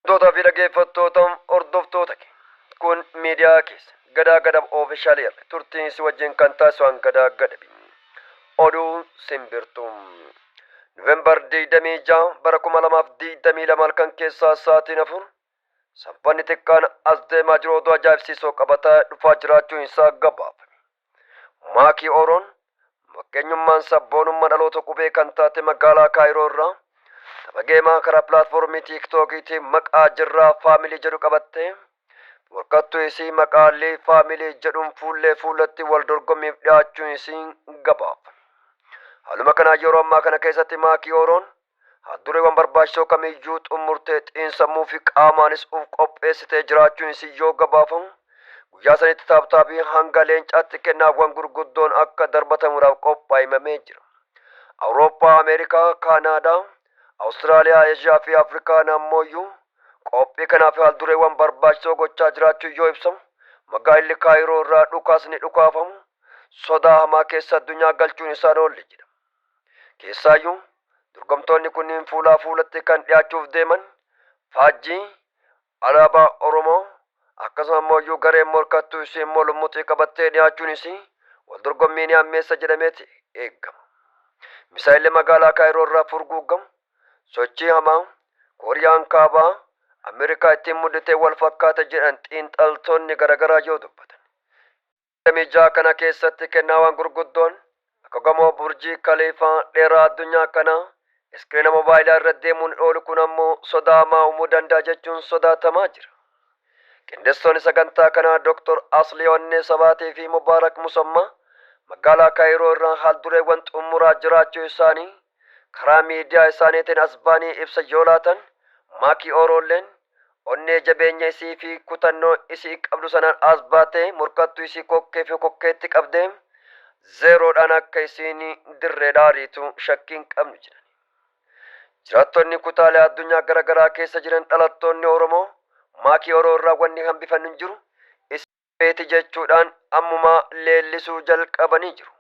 Doota fi dhaggeeffattootaan hordoftoota kun miidiyaa keessa gadaa gadab oofishaalii turtiin si wajjin kan taasisan gadaa gadabi oduu simbirtuu Novembar 26 bara 2022 halkan keessaa sa'aatiin 4 sabbanni xiqqaan as deemaa jiru oduu ajaa'ibsiisoo qabataa dhufaa jiraachuun isaa gabaafame. Maakii Oroon fakkeenyummaan sabboonummaa dhaloota qubee kan taate magaalaa Kaayiroo irraa taphageemaa karaa pilaatfoormii tiiktookiitiin maqaa jirraa faamilii jedhu qabattee warqattuu isii maqaalee faamilii jedhuun fuulatti wal dorgommiif dhiyaachuun isii gabaafame. Haaluma kanaan yeroo ammaa kana keessatti Maakii Oroon haddureewwan barbaachisoo kamiyyuu xumurtee xiinsammuu fi qaamaanis uf qopheessitee jiraachuun isii yoo gabaafamu guyyaa sanitti taaptaabii hanga leencaatti kennaawwan gurguddoon akka darbatamuudhaaf qophaa'imamee jira. Awurooppaa, Ameerikaa, Kaanaadaa, Awustiraaliyaa, Eeshiyaa fi Afrikaan ammoo qophii kanaaf haddureewwan barbaachisoo gochaa jiraachuu yoo ibsamu magaalli Kaayiroo irraa dhukaasni dhukaafamu sodaa hamaa keessa addunyaa galchuun isaan oolli jedha. Keessaayyuu dorgomtoonni kunniin fuulatti kan dhiyaachuuf deeman faajjii alaabaa Oromoo akkasuma ammoo gareen morkattuu ishee lumuuxii qabattee dhiyaachuun isii wal dorgommiin ammeessa jedhameeti eegama. Misaa'illi magaalaa Kaayiroo irraa furguugamu sochii hamaa Kooriyaan kaabaa Ameerikaa ittiin muddatee wal fakkaata jedhan xiinxaltoonni garaagaraa yoo dubbatan. Miijaa kana keessatti kennaawwan gurguddoon akka gamoo burjii Khaliifaa dheeraa addunyaa kanaa iskiriina moobaayilaa irra deemuun oolu kun ammoo sodaa hamaa uumuu danda'a jechuun sodaatamaa jira. Qindeessitoonni sagantaa kanaa Dr. Asliyoonnee Sabaatii fi Mubaarak Musammaa magaalaa Kaayiroo irraa haaldureewwan xumuraa jiraachuu isaanii karaa miidiyaa isaaniitiin asbaanii ibsa yoo laatan Maakii Oroolleen onnee jabeenya isii fi kutannoo isii qabdu sanaan as baatee morkattuu isii kokkee fi kokkeetti qabdee zeeroodhaan akka isiin dirree dhaariitu shakkiin qabnu jedhan. Jiraattonni kutaalee addunyaa garaagaraa keessa jiran dhalattoonni Oromoo Maakii Oroo irraa wanni hambifannu jiru isii jechuudhaan ammumaa leellisuu jalqabanii jiru.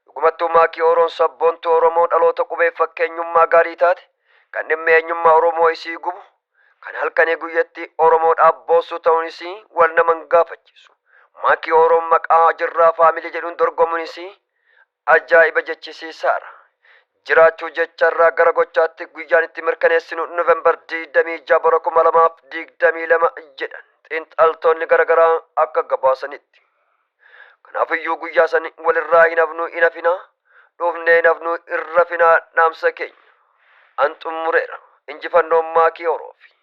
Dhugumattuu Maakii Oroon sabboontuu Oromoo dhaloota qubee fakkeenyummaa gaarii taate kan dhimma eenyummaa Oromoo isii gubu kan halkanii guyyatti Oromoodhaaf boossu ta'uun isii wal naman gaafachiisu. Maakii Oroon maqaa jirraa faamilii jedhuun dorgomuun isii ajaa'iba jechisiisaadha. Jiraachuu jecharraa gara gochaatti guyyaan itti mirkaneessinu Novembar 26 bara 2022 jedhan xiinxaltoonni garaagaraa akka gabaasanitti. Kanaafiyyuu guyyaa san walirraa hin hafnu hin hafinaa dhufnee hin hafnu irra finaa dhaamsa keenya an xumureera injifannoon Maakii Oroofi.